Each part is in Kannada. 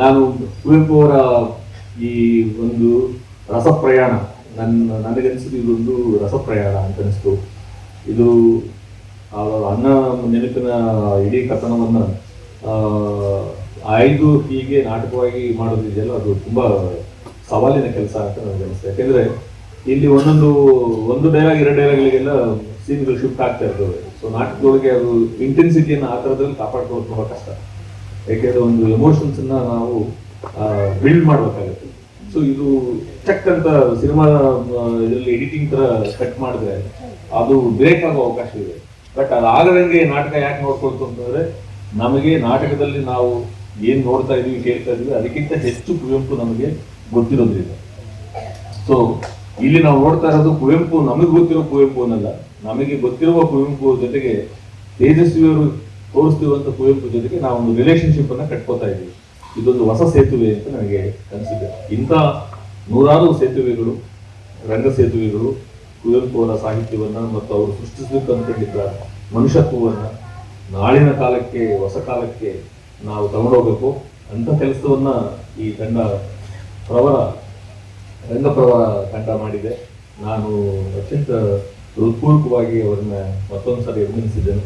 ನಾನು ಕುವೆಂಪು ಅವರ ಈ ಒಂದು ರಸಪ್ರಯಾಣ ನನಗನ್ಸಿದ್ದು ಇದೊಂದು ರಸಪ್ರಯಾಣ ಅಂತ ಅನಿಸ್ತು. ಇದು ಅನ್ನ ನೆನಪಿನ ಇಡೀ ಕಥನವನ್ನು ಆಯ್ದು ಹೀಗೆ ನಾಟಕವಾಗಿ ಮಾಡೋದಿದೆಯಲ್ಲ, ಅದು ತುಂಬಾ ಸವಾಲಿನ ಕೆಲಸ ಅಂತ ನನಗೆ ಅನಿಸ್ತದೆ. ಯಾಕೆಂದ್ರೆ ಇಲ್ಲಿ ಒಂದು ಡೈಲಾಗ್ 2 ಡೈಲಾಗ್ಗಳಿಗೆಲ್ಲ ಸೀನ್ಗಳು ಶಿಫ್ಟ್ ಆಗ್ತಾ ಇರ್ತವೆ. ಸೊ ನಾಟಕದೊಳಗೆ ಅದು ಇಂಟೆನ್ಸಿಟಿಯನ್ನು ಆ ಥರದಲ್ಲಿ ಕಾಪಾಡ್ಕೊಳ್ಳೋದು ತುಂಬಾ ಕಷ್ಟ. ಯಾಕೆಂದ್ರೆ ಒಂದು ಎಮೋಷನ್ಸ್ ಅನ್ನ ನಾವು ಬಿಲ್ಡ್ ಮಾಡ್ಬೇಕಾಗುತ್ತೆ. ಸೊ ಇದು ಚೆಕ್ ಅಂತ ಸಿನಿಮಾ ಇದರಲ್ಲಿ ಎಡಿಟಿಂಗ್ ತರ ಕಟ್ ಮಾಡಿದ್ರೆ ಅದು ಬ್ರೇಕ್ ಆಗೋ ಅವಕಾಶ ಇದೆ. ಬಟ್ ಅದಾಗದಂಗೆ ನಾಟಕ ಯಾಕೆ ನೋಡ್ಕೊಳ್ತು ಅಂತಂದ್ರೆ, ನಮಗೆ ನಾಟಕದಲ್ಲಿ ನಾವು ಏನ್ ನೋಡ್ತಾ ಇದೀವಿ, ಕೇಳ್ತಾ ಇದೀವಿ, ಅದಕ್ಕಿಂತ ಹೆಚ್ಚು ಕುವೆಂಪು ನಮಗೆ ಗೊತ್ತಿರೋದ್ರಿಂದ. ಸೊ ಇಲ್ಲಿ ನಾವು ನೋಡ್ತಾ ಇರೋದು ಕುವೆಂಪು, ನಮಗೆ ಗೊತ್ತಿರೋ ಕುವೆಂಪು ಅನ್ನಲ್ಲ, ನಮಗೆ ಗೊತ್ತಿರುವ ಕುವೆಂಪು ಜೊತೆಗೆ ತೇಜಸ್ವಿಯವರು ತೋರಿಸ್ತಿರುವಂತ ಕುವೆಂಪು ಜೊತೆಗೆ ನಾವು ಒಂದು ರಿಲೇಶನ್ಶಿಪ್ ಅನ್ನ ಕಟ್ಕೋತಾ ಇದ್ದೀವಿ. ಇದೊಂದು ಹೊಸ ಸೇತುವೆ ಅಂತ ನನಗೆ ಅನಿಸಿದೆ. ಇಂಥ 100 ಸೇತುವೆಗಳು, ರಂಗ ಸೇತುವೆಗಳು ಕುವೆಂಪು ಅವರ ಸಾಹಿತ್ಯವನ್ನ ಮತ್ತು ಅವರು ಸೃಷ್ಟಿಸಬೇಕು ಅಂದ್ಕೊಂಡಿದ್ದ ಮನುಷ್ಯತ್ವವನ್ನ ನಾಳಿನ ಕಾಲಕ್ಕೆ, ಹೊಸ ಕಾಲಕ್ಕೆ ನಾವು ತಗೊಂಡೋಗ್ಬೇಕು ಅಂತ ಕೆಲಸವನ್ನ ಈ ರಂಗಪ್ರವರ ತಂಡ ಮಾಡಿದೆ. ನಾನು ಅತ್ಯಂತ ಹೃತ್ಪೂರ್ವಕವಾಗಿ ಅವರನ್ನ ಮತ್ತೊಂದ್ಸರಿ ಅಭಿನಂದಿಸಿದ್ದೇನೆ.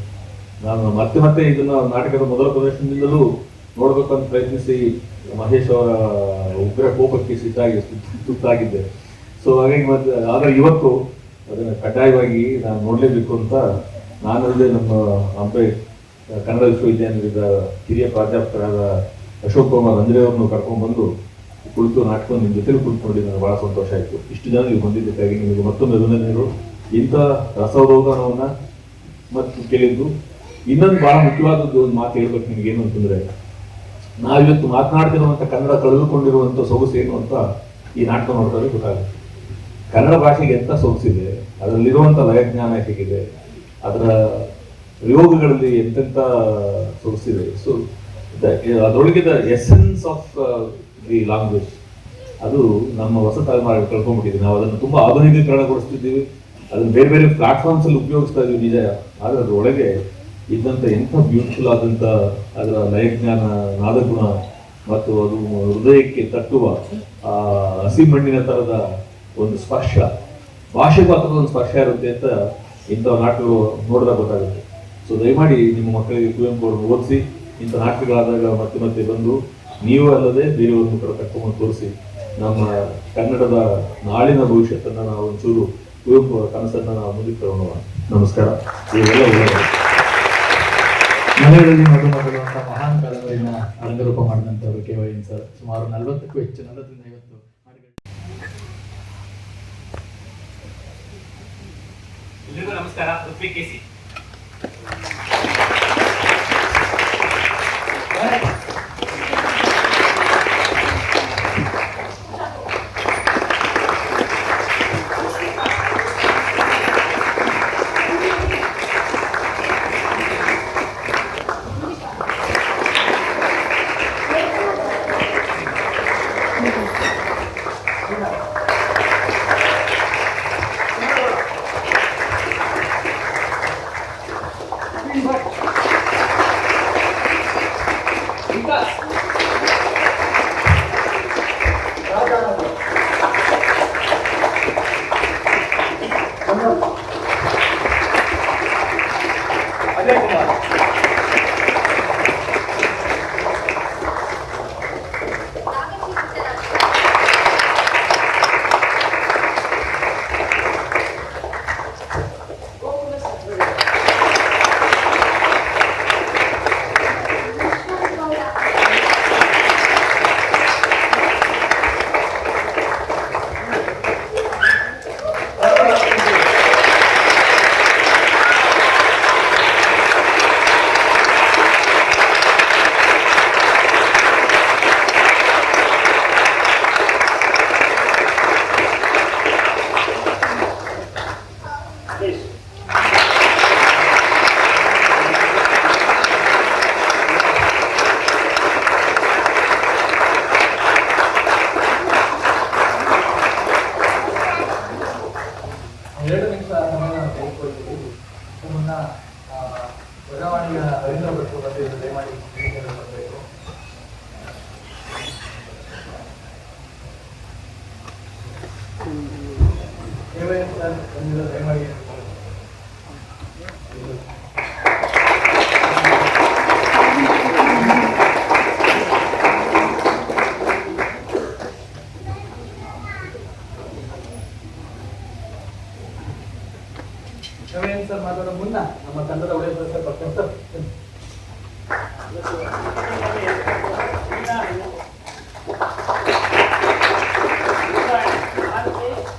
ನಾನು ಮತ್ತೆ ಇದನ್ನ ನಾಟಕದ ಮೊದಲ ಪ್ರದರ್ಶನದಿಂದಲೂ ನೋಡ್ಬೇಕಂತ ಪ್ರಯತ್ನಿಸಿ ಮಹೇಶ್ ಅವರ ಉಗ್ರ ಕೋಪಕ್ಕೆ ತುತ್ತಾಗಿದ್ದೆ. ಸೊ ಹಾಗಾಗಿ ಆದ್ರೆ ಇವತ್ತು ಅದನ್ನ ಕಡ್ಡಾಯವಾಗಿ ನಾನು ನೋಡ್ಲೇಬೇಕು ಅಂತ ನಾನಲ್ಲದೆ ನಮ್ಮ ಹಂಪೆ ಕನ್ನಡ ವಿಶ್ವವಿದ್ಯಾನಿಲಯದ ಹಿರಿಯ ಪ್ರಾಧ್ಯಾಪಕರಾದ ಅಶೋಕ್ ಕುಮಾರ್ ಅಂದ್ರೆ ಅವ್ರನ್ನು ಕರ್ಕೊಂಡು ಬಂದು ಕುಳಿತು ನಾಟಕ ನಿಮ್ಮ ಜೊತೆಲಿ ಕುಳಿತುಕೊಂಡು ನನಗೆ ಬಹಳ ಸಂತೋಷ ಆಯಿತು. ಇಷ್ಟು ಜನ ನೀವು ಬಂದಿದ್ದಕ್ಕಾಗಿ ನಿಮಗೆ ಮತ್ತೊಂದು ಅಭಿನಂದನೆಗಳು. ಇಂಥ ರಸರೋಗಣವನ್ನ ಮತ್ತು ಕೇಳಿದ್ದು. ಇನ್ನೊಂದು ಬಹಳ ಮುಖ್ಯವಾದದ್ದು ಒಂದು ಮಾತು ಹೇಳ್ಬೇಕು ನಿಮಗೇನು ಅಂತಂದ್ರೆ, ನಾವಿವತ್ತು ಮಾತನಾಡ್ತಿರುವಂತ ಕನ್ನಡ ಕಳೆದುಕೊಂಡಿರುವಂತ ಸೊಗಸು ಏನು ಅಂತ ಈ ನಾಟಕ ನೋಡ್ತಾರೆ ಗೊತ್ತಾಗುತ್ತೆ. ಕನ್ನಡ ಭಾಷೆಗೆ ಎಂತ ಸೊಗಸಿದೆ, ಅದರಲ್ಲಿರುವಂತ ಲಯಜ್ಞಾನ ಹೇಗಿದೆ, ಅದರ ಪ್ರಯೋಗಗಳಲ್ಲಿ ಎಂತೆಂತ ಸೊಗಸಿದೆ. ಸೊ ಅದರೊಳಗೆ the essence of the language ಅದು ನಮ್ಮ ಹೊಸ ತಲೆಮಾರಿಗೆ ಕಳ್ಕೊಂಡ್ಬಿಟ್ಟಿದೆ. ನಾವು ಅದನ್ನು ತುಂಬಾ ಆಧುನಿಕೀಕರಣಗೊಳಿಸ್ತಿದ್ದೀವಿ, ಅದನ್ನು ಬೇರೆ ಬೇರೆ ಪ್ಲಾಟ್ಫಾರ್ಮ್ಸ್ ಅಲ್ಲಿ ಉಪಯೋಗಿಸ್ತಾ ಇದೀವಿ ನಿಜ. ಆದ್ರೆ ಅದರೊಳಗೆ ಇದ್ದಂತ ಎಂಥ ಬ್ಯೂಟಿಫುಲ್ ಆದಂತ ಅದರ ಲಯಜ್ಞಾನ, ನಾದಗುಣ ಮತ್ತು ಅದು ಹೃದಯಕ್ಕೆ ತಟ್ಟುವ ಆ ಹಸಿ ಮಣ್ಣಿನ ತರದ ಒಂದು ಸ್ಪರ್ಶ, ಭಾಷೆಗೂ ಆ ಥರದ ಒಂದು ಸ್ಪರ್ಶ ಇರುತ್ತೆ ಅಂತ ಇಂಥ ನಾಟಕಗಳು ನೋಡಿದಾಗ ಗೊತ್ತಾಗುತ್ತೆ. ಸೊ ದಯಮಾಡಿ ನಿಮ್ಮ ಮಕ್ಕಳಿಗೆ ಕುವೆಂಪು ಅವ್ರನ್ನ ಓದಿಸಿ, ಇಂಥ ನಾಟಕಗಳಾದಾಗ ಮತ್ತೆ ಬಂದು ನೀವು ಅಲ್ಲದೆ ಬೇರೆಯವ್ರನ್ನು ಕೂಡ ಕರ್ಕೊಂಡು ತೋರಿಸಿ ನಮ್ಮ ಕನ್ನಡದ ನಾಳಿನ ಭವಿಷ್ಯತ್ತನ್ನ ನಾವು ಒಂಚೂರು ಕುವೆಂಪು ಅವರ ಕನಸನ್ನ ನಾವು ಮುಂದಕ್ಕೆ ತಗೊಂಡು. ನಮಸ್ಕಾರ. ಮನೆಯಲ್ಲಿ ಮಧುಮಗಳುವಂಥ ಮಹಾನ್ ಕಾದಂಬರಿನ ರಂಗರೂಪ ಮಾಡಿದಂಥವ್ರು KY ಸರ್. ಸುಮಾರು 40ಕ್ಕೂ ಹೆಚ್ಚು, 40ರಿಂದ 50 ಎಲ್ಲರಿಗೂ ನಮಸ್ಕಾರ. ಪೃಥ್ವಿ KC. ಪ್ರಜಾವಾಣಿಯ ರವೀಂದ್ರ ಭಟ್ರು ಬಂದಿದ್ದು ದಯಮಾಡಿ ಬರಬೇಕು. ಅದರ ಮುನ್ನ ನಮ್ಮ ತಂಡದ ಒಳ್ಳೆಯ ಸದಸ್ಯ ಪ್ರೊಫೆಸರ್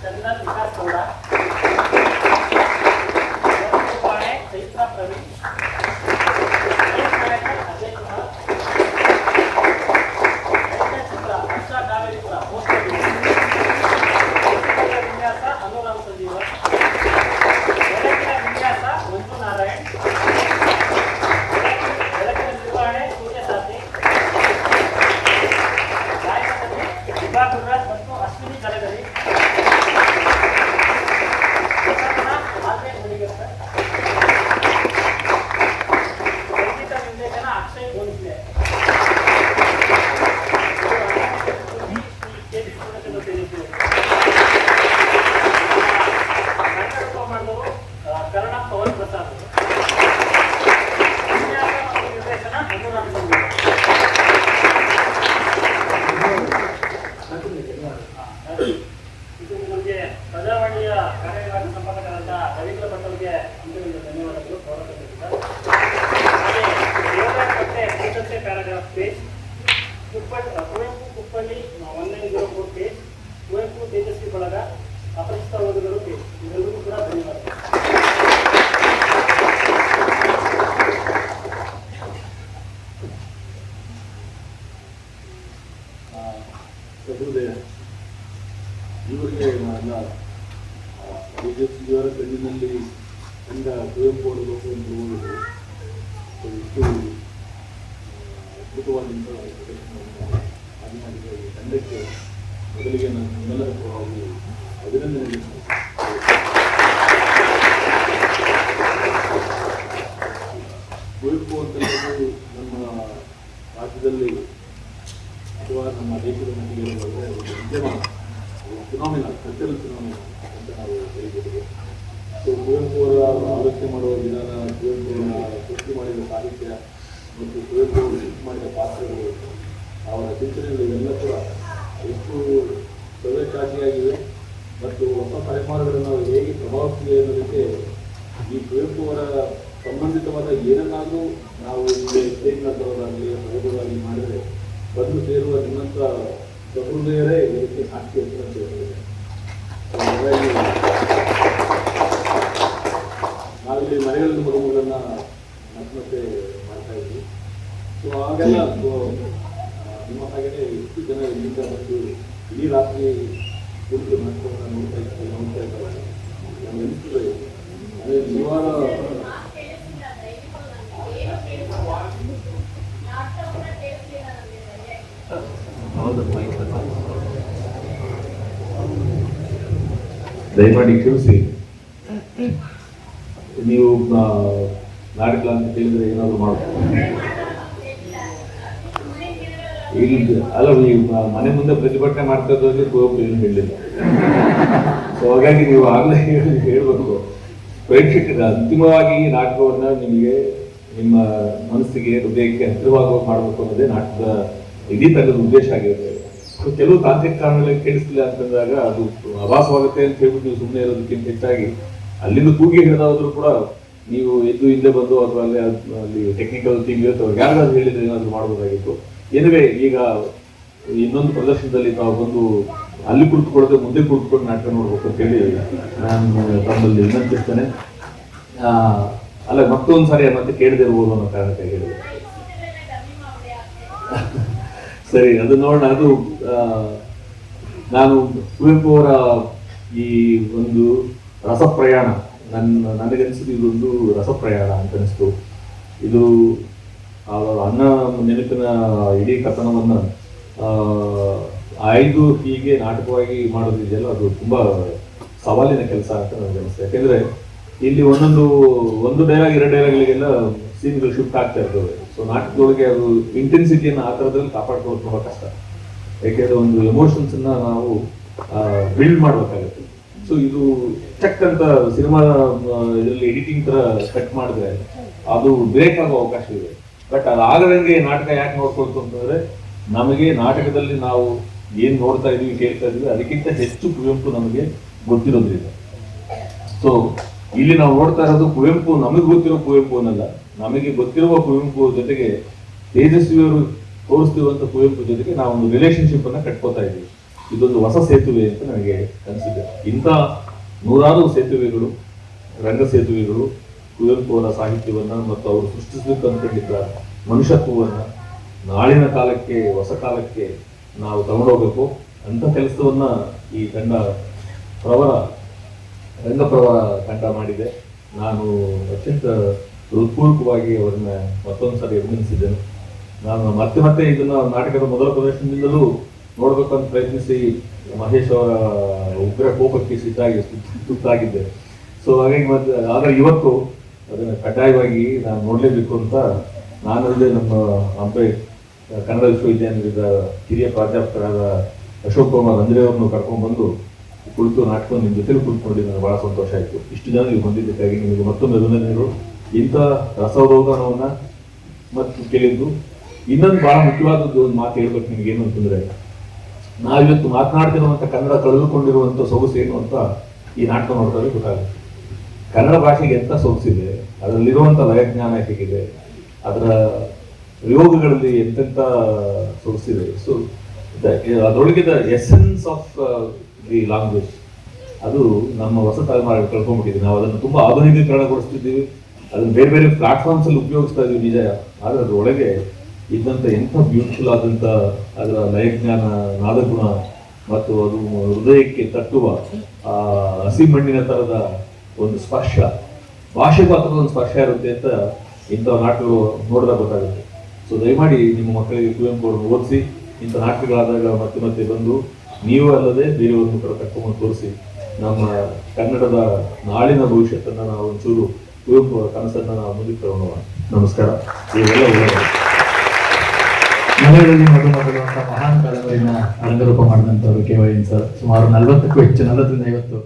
ಚಂದನ್ ವಿಕಾಸ್ ಗೌಡ, ಚೈತ್ರ ಪ್ರವೀಣ್, ಅಜಯ್ ಕುಮಾರ್, ಚಿತ್ರ ಹರ್ಷ ಕಾವೇರಿಪುರ, ವಿನ್ಯಾಸ ಅನುರಾಮ್ ಸಂಜೀವ, ಬೆಳಕಿನ ವಿನ್ಯಾಸ ಮಂಜು ನಾರಾಯಣ್, ಬೆಳಕಿನ ನಿರ್ವಹಣೆ ಸೂರ್ಯ ಸಾತಿ, ಗಾಯಕದಲ್ಲಿ ವಿಭಾ ಗುರುರಾಜ್ ಮತ್ತು ಅಶ್ವಿನಿ ಕಲಗರಿ, ಸಂಗೀತ ನಿರ್ದೇಶನ ಅಕ್ಷಯ್ ಗೋನ್ಸ್ಲೆ. ಮಾಡಿದವರು ಕರ್ಣ ಪವನ್ ಪ್ರಸಾದ್, ವಿನ್ಯಾಸ ಮತ್ತು ನಿರ್ದೇಶನ ಅನುರಾಮ್ ಸಂಜೀವ. ಇದು ನಮಗೆ ಪ್ರಜಾವಾಣಿಯ ಕಾರ್ಯನಿರ್ವಾಹಕ ಸಂಪಾದಕರಾದ ರವೀಂದ್ರ ಭಟ್ ಅವರಿಗೆ ಅಂತಿಮವಾಗಿ ಧನ್ಯವಾದಗಳು. ಹಾಗೆ ಯೋಗಪಟ್ಟೆ ಕುರಿತಂತೆ paragraph page, Kuvempu Kuppalli 1904 page, Kuvempu Tejaswi ಬಳಗ, ಅಪರಿಚಿತ ಓದುಗರು ಪೇಜ್, ಇವೆಲ್ಲರಿಗೂ ಕೂಡ ಧನ್ಯವಾದಗಳು. ಸಹೃದಯ ಇವರಿಗೆ ನನ್ನ ತೇಜಸ್ವಿಯವರ ಕಣ್ಣಿನಲ್ಲಿ ಕಂಡ ಕುವೆಂಪು ಅವರ ಲೋಕವನ್ನು ಓದಿದ್ರು. ಇಷ್ಟು ಅದ್ಭುತವಾದಂಥ ಪ್ರದರ್ಶನವನ್ನು ಮಾಡಿದ ಈ ತಂಡಕ್ಕೆ ಮೊದಲಿಗೆ ನಾನು ನಿಮ್ಮೆಲ್ಲರ ಪರವಾಗಿ ಅಭಿನಂದನೆ. ಕುವೆಂಪು ಅಂತಂದ್ರೆ ನಮ್ಮ ರಾಜ್ಯದಲ್ಲಿ ಅಥವಾ ನಮ್ಮ ದೇಶದ ಮಟ್ಟಿಗೆ ಉದ್ಯಮ ಫಿನಾಮಿನಲ್, ಕಲ್ಚರಲ್ ಫಿನಾಮಿನಲ್ ಅಂತ ನಾವು ಕರೀಬಹುದು. ಸೊ ಕುವೆಂಪು ಅವರ ಆಲೋಚನೆ ಮಾಡುವ ವಿಧಾನ, ಕುವೆಂಪು ಅವರ ಸೃಷ್ಟಿ ಮಾಡಿದ ಸಾಹಿತ್ಯ ಮತ್ತು ಕುವೆಂಪು ಅವರು ಸೃಷ್ಟಿ ಮಾಡಿದ ಪಾತ್ರಗಳು, ಅವರ ಚಿಂತನೆಗಳು ಇವೆಲ್ಲ ಕೂಡ ಎಷ್ಟು ಪ್ರವೇಶಾಗಿಯಾಗಿವೆ ಮತ್ತು ಹೊಸ ತಲೆಮಾರುಗಳನ್ನು ನಾವು ಹೇಗೆ ಪ್ರಭಾವಿಸಿವೆ ಅನ್ನೋದಕ್ಕೆ ಈ ಕುವೆಂಪು ಅವರ ಸಂಬಂಧಿತವಾದ ಏನನ್ನಾದರೂ ನಾವು ಇಲ್ಲಿ ಸ್ಟೇಜ್ನ ತರೋದಾಗಲಿ ಓದೋದಾಗಲಿ ಮಾಡಿದರೆ ಬಂದು ಸೇರುವ ನಿಮ್ಮಂಥ ಸಹೃದಯರೇ ಇದಕ್ಕೆ ಸಾಕ್ಷಿ ಅಂತ ಹೇಳ್ತಾರೆ. ನಾವಿಲ್ಲಿ ಮನೆಗಳಲ್ಲಿ ಮಗುಗಳನ್ನು ಮತ್ತೆ ಮಾಡ್ತಾ ಇದ್ವಿ. ಸೊ ಆಗೆಲ್ಲ ನಿಮ್ಮ ಹಾಗೆಯೇ ಎಷ್ಟು ಜನ ಇಲ್ಲಿಂದ ಬಂದು ಇಡೀ ರಾತ್ರಿ ಕುರಿತು ಮಾಡ್ಕೊಂಡು ನೋಡ್ತಾ ಇದ್ದಾರೆ. ನಮ್ಗೆ ಅನಿಸ್ತದೆ ಅದೇ ನಿವಾರ ದಯಮಾಡಿ ಕ್ಷಮಿಸಿ. ನೀವು ನಾಟಕ ಅಂತ ಕೇಳಿದ್ರೆ ಏನಾದ್ರು ಮಾಡ್ಬೋದು. ಇಲ್ಲಿ ಅಲ್ಲ, ನೀವು ಮನೆ ಮುಂದೆ ಪ್ರತಿಭಟನೆ ಮಾಡ್ತಾ ಇದ್ದೋದ್ರೆ ಕುವೆಂಪು ಏನು ಹೇಳಲಿಲ್ಲ. ಸೊ ಹಾಗಾಗಿ ನೀವು ಆಗಲೇ ಹೇಳ್ಬೇಕು ಪ್ರೇಕ್ಷಕರ ಅಂತಿಮವಾಗಿ ಈ ನಾಟಕವನ್ನ ನಿಮಗೆ ನಿಮ್ಮ ಮನಸ್ಸಿಗೆ ಹೃದಯಕ್ಕೆ ಹತ್ತಿರವಾಗುವ ಮಾಡಬೇಕು ಅನ್ನೋದೇ ನಾಟಕದ ಇಡೀ ತಂಡದ ಉದ್ದೇಶ ಆಗಿರುತ್ತೆ. ಕೆಲವು ತಾಂತ್ರಿಕ ಕಾರಣಗಳಿಗೆ ಕೇಳಿಸ್ತಿಲ್ಲ ಅಂತಂದಾಗ ಅದು ಆಭಾಸವಾಗುತ್ತೆ ಅಂತ ಹೇಳ್ಬಿಟ್ಟು ನೀವು ಸುಮ್ಮನೆ ಇರೋದಕ್ಕಿಂತ ಹೆಚ್ಚಾಗಿ ಅಲ್ಲಿಂದ ಕೂಗಿ ಹೇಳಿದಾದ್ರೂ ಕೂಡ ನೀವು ಎದ್ದು ಹಿಂದೆ ಬಂದು ಅಥವಾ ಅಲ್ಲಿ ಟೆಕ್ನಿಕಲ್ ಟೀಮ್ ಇರುತ್ತೆ ಅವ್ರಿಗೆ ಯಾರಾದ್ರೂ ಹೇಳಿದ್ರೆ ಏನಾದ್ರು ಮಾಡ್ಬೋದಾಗಿತ್ತು. ಏನಿವೆ ಈಗ ಇನ್ನೊಂದು ಪ್ರದರ್ಶನದಲ್ಲಿ ತಾವು ಬಂದು ಅಲ್ಲಿ ಕುಳಿತುಕೊಳ್ಳದೆ ಮುಂದೆ ಕುಳಿತುಕೊಂಡು ನಾಟಕ ನೋಡ್ಬೇಕು ಅಂತ ಹೇಳಿ ನಾನು ತಮ್ಮಲ್ಲಿ ವಿನಂತಿಸ್ತೇನೆ. ಅಲ್ಲ, ಮತ್ತೊಂದು ಸಾರಿ ಮತ್ತೆ ಕೇಳದಿರ್ಬೋದು ಅನ್ನೋ ಕಾರಣಕ್ಕೆ ಹೇಳಿದೆ. ಸರಿ, ಅದು ನೋಡೋಣ. ಅದು ನಾನು ಕುವೆಂಪು ಅವರ ಈ ಒಂದು ರಸಪ್ರಯಾಣ ನನಗನ್ಸಿದ್ದು ಇದೊಂದು ರಸಪ್ರಯಾಣ ಅಂತ ಅನಿಸ್ತು. ಇದು ಅನ್ನ ನೆನಪಿನ ಇಡೀ ಕಥನವನ್ನು ಆಯ್ದು ಹೀಗೆ ನಾಟಕವಾಗಿ ಮಾಡೋದಿದೆಯಲ್ಲ, ಅದು ತುಂಬಾ ಸವಾಲಿನ ಕೆಲಸ ಅಂತ ನನಗೆ ಅನಿಸ್ತದೆ. ಯಾಕೆಂದ್ರೆ ಇಲ್ಲಿ ಒಂದು ಡೈಲಾಗ್ 2 ಡೈಲಾಗ್ಗಳಿಗೆಲ್ಲ ಸೀನ್ಗಳು ಶಿಫ್ಟ್ ಆಗ್ತಾ ಇರ್ತವೆ. ಸೊ ನಾಟಕದೊಳಗೆ ಅದು ಇಂಟೆನ್ಸಿಟಿಯನ್ನು ಆ ಥರದಲ್ಲಿ ಕಾಪಾಡ್ಕೊಳ್ಳೋದು ತುಂಬಾ ಕಷ್ಟ. ಯಾಕೆಂದ್ರೆ ಒಂದು ಎಮೋಷನ್ಸ್ ಅನ್ನ ನಾವು ಬಿಲ್ಡ್ ಮಾಡ್ಬೇಕಾಗುತ್ತೆ. ಸೊ ಇದು ಚೆಕ್ ಅಂತ ಸಿನಿಮಾ ಇದರಲ್ಲಿ ಎಡಿಟಿಂಗ್ ತರ ಕಟ್ ಮಾಡಿದ್ರೆ ಅದು ಬ್ರೇಕ್ ಆಗೋ ಅವಕಾಶ ಇದೆ. ಬಟ್ ಅದಾಗದಂಗೆ ನಾಟಕ ಯಾಕೆ ನೋಡ್ಕೊಳ್ತು ಅಂತಂದ್ರೆ, ನಮಗೆ ನಾಟಕದಲ್ಲಿ ನಾವು ಏನ್ ನೋಡ್ತಾ ಇದೀವಿ, ಕೇಳ್ತಾ ಇದೀವಿ, ಅದಕ್ಕಿಂತ ಹೆಚ್ಚು ಕುವೆಂಪು ನಮಗೆ ಗೊತ್ತಿರೋದ್ರಿಂದ. ಸೊ ಇಲ್ಲಿ ನಾವು ನೋಡ್ತಾ ಇರೋದು ಕುವೆಂಪು, ನಮಗೆ ಗೊತ್ತಿರೋ ಕುವೆಂಪು ಅನ್ನಲ್ಲ, ನಮಗೆ ಗೊತ್ತಿರುವ ಕುವೆಂಪು ಜೊತೆಗೆ ತೇಜಸ್ವಿಯವರು ತೋರಿಸ್ತಿರುವಂತ ಕುವೆಂಪು ಜೊತೆಗೆ ನಾವು ಒಂದು ರಿಲೇಶನ್ಶಿಪ್ ಅನ್ನ ಕಟ್ಕೋತಾ ಇದ್ದೀವಿ. ಇದೊಂದು ಹೊಸ ಸೇತುವೆ ಅಂತ ನನಗೆ ಅನಿಸಿದೆ. ಇಂಥ ನೂರಾರು ಸೇತುವೆಗಳು, ರಂಗ ಸೇತುವೆಗಳು ಕುವೆಂಪು ಅವರ ಸಾಹಿತ್ಯವನ್ನ ಮತ್ತು ಅವರು ಸೃಷ್ಟಿಸಬೇಕು ಅಂದ್ಕೊಂಡಿದ್ದ ಮನುಷ್ಯತ್ವವನ್ನ ನಾಳಿನ ಕಾಲಕ್ಕೆ, ಹೊಸ ಕಾಲಕ್ಕೆ ನಾವು ತಗೊಂಡೋಗ್ಬೇಕು ಅಂತ ಕೆಲಸವನ್ನ ಈ ರಂಗಪ್ರವರ ತಂಡ ಮಾಡಿದೆ. ನಾನು ಅತ್ಯಂತ ಹೃತ್ಪೂರ್ವಕವಾಗಿ ಅವರನ್ನ ಮತ್ತೊಂದು ಸಾರಿ ಅಭಿನಂದಿಸಿದ್ದೇನೆ. ನಾನು ಮತ್ತೆ ಇದನ್ನ ನಾಟಕದ ಮೊದಲ ಪ್ರದರ್ಶನದಿಂದಲೂ ನೋಡ್ಬೇಕಂತ ಪ್ರಯತ್ನಿಸಿ ಮಹೇಶ್ ಅವರ ಉಗ್ರ ಕೋಪಕ್ಕೆ ತುತ್ತಾಗಿದ್ದೆ. ಸೊ ಹಾಗಾಗಿ ಆದ್ರೆ ಇವತ್ತು ಅದನ್ನ ಕಡ್ಡಾಯವಾಗಿ ನಾನು ನೋಡ್ಲೇಬೇಕು ಅಂತ ನಾನಲ್ಲದೆ ನಮ್ಮ ಹಂಪೆ ಕನ್ನಡ ವಿಶ್ವವಿದ್ಯಾನಿಲಯದ ಹಿರಿಯ ಪ್ರಾಧ್ಯಾಪಕರಾದ ಅಶೋಕ್ ಕುಮಾರ್ ಅಂದ್ರೆ ಅವ್ರನ್ನು ಕರ್ಕೊಂಡು ಬಂದು ಕುಳಿತು ನಾಟಕ ನಿಮ್ಮ ಜೊತೆಲಿ ಕುಳಿತುಕೊಂಡು ನನಗೆ ಬಹಳ ಸಂತೋಷ ಆಯಿತು. ಇಷ್ಟು ಜನ ನೀವು ಬಂದಿದ್ದಕ್ಕಾಗಿ ನಿಮಗೆ ಮತ್ತೊಮ್ಮೆ ಅಭಿನಂದನೆಗಳು. ಇಂಥ ರಸೋದ್ಯೋಗವನ್ನ ಮತ್ತು ಕೇಳಿದ್ದು. ಇನ್ನೊಂದು ಬಹಳ ಮುಖ್ಯವಾದದ್ದು ಒಂದು ಮಾತು ಹೇಳ್ಬೇಕು ನಿಮ್ಗೆ ಏನು ಅಂತಂದ್ರೆ, ನಾವಿವತ್ತು ಮಾತನಾಡ್ತಿರುವಂತ ಕನ್ನಡ ಕಳೆದುಕೊಂಡಿರುವಂತ ಸೊಗಸು ಏನು ಅಂತ ಈ ನಾಟಕ ನೋಡಿದ್ರೆ ಗೊತ್ತಾಗುತ್ತೆ. ಕನ್ನಡ ಭಾಷೆಗೆ ಎಂತ ಸೊಗಸಿದೆ, ಅದರಲ್ಲಿರುವಂತ ಲಯಜ್ಞಾನ ಹೇಗಿದೆ, ಅದರ ಪ್ರಯೋಗಗಳಲ್ಲಿ ಎಂತೆಂತ ಸೊಗಸಿದೆ. ಸೊ ಅದರೊಳಗೆ the essence of the language ಅದು ನಮ್ಮ ಹೊಸ ತಲೆಮಾರಿಗೆ ಕಳ್ಕೊಂಡ್ಬಿಟ್ಟಿದೆ. ನಾವು ಅದನ್ನು ತುಂಬಾ ಆಧುನಿಕೀಕರಣಗೊಳಿಸ್ತಿದ್ದೀವಿ, ಅದನ್ನು ಬೇರೆ ಬೇರೆ ಪ್ಲಾಟ್ಫಾರ್ಮ್ಸ್ ಅಲ್ಲಿ ಉಪಯೋಗಿಸ್ತಾ ಇದೀವಿ ನಿಜ. ಆದ್ರೆ ಅದರೊಳಗೆ ಇದ್ದಂತ ಎಂಥ ಬ್ಯೂಟಿಫುಲ್ ಆದಂತ ಅದರ ಲಯಜ್ಞಾನ, ನಾದಗುಣ ಮತ್ತು ಅದು ಹೃದಯಕ್ಕೆ ತಟ್ಟುವ ಆ ಹಸಿ ಮಣ್ಣಿನ ತರದ ಒಂದು ಸ್ಪರ್ಶ, ಭಾಷೆಗೂ ಆ ಥರದ ಒಂದು ಸ್ಪರ್ಶ ಇರುತ್ತೆ ಅಂತ ಇಂಥ ನಾಟಕಗಳು ನೋಡಿದಾಗ ಗೊತ್ತಾಗುತ್ತೆ. ಸೊ ದಯಮಾಡಿ ನಿಮ್ಮ ಮಕ್ಕಳಿಗೆ ಕುವೆಂಪು ಅವರನ್ನು ಓದಿಸಿ, ಇಂಥ ನಾಟಕಗಳಾದಾಗ ಮತ್ತೆ ಬಂದು ನೀವು ಅಲ್ಲದೆ ಬೇರೆಯವ್ರನ್ನು ಕೂಡ ಕರ್ಕೊಂಡು ತೋರಿಸಿ ನಮ್ಮ ಕನ್ನಡದ ನಾಳಿನ ಭವಿಷ್ಯತ್ತನ್ನು ನಾವು ಒಂಚೂರು ಕುವೆಂಪು ಅವರ ಕನಸನ್ನು ನಾವು ಮುಂದಕ್ಕೆ ತಗೊಂಡು. ನಮಸ್ಕಾರ. ಇವೆಲ್ಲ ಮನೆಯಲ್ಲಿ ಮಧುಮಗಲು ಅಂತ ಮಹಾನ್ ಕಾದಂಬರಿನ ರಂಗರೂಪ ಮಾಡಿದಂಥವ್ರು KY ಸರ್. ಸುಮಾರು 40ಕ್ಕೂ ಹೆಚ್ಚು, 40ರಿಂದ 50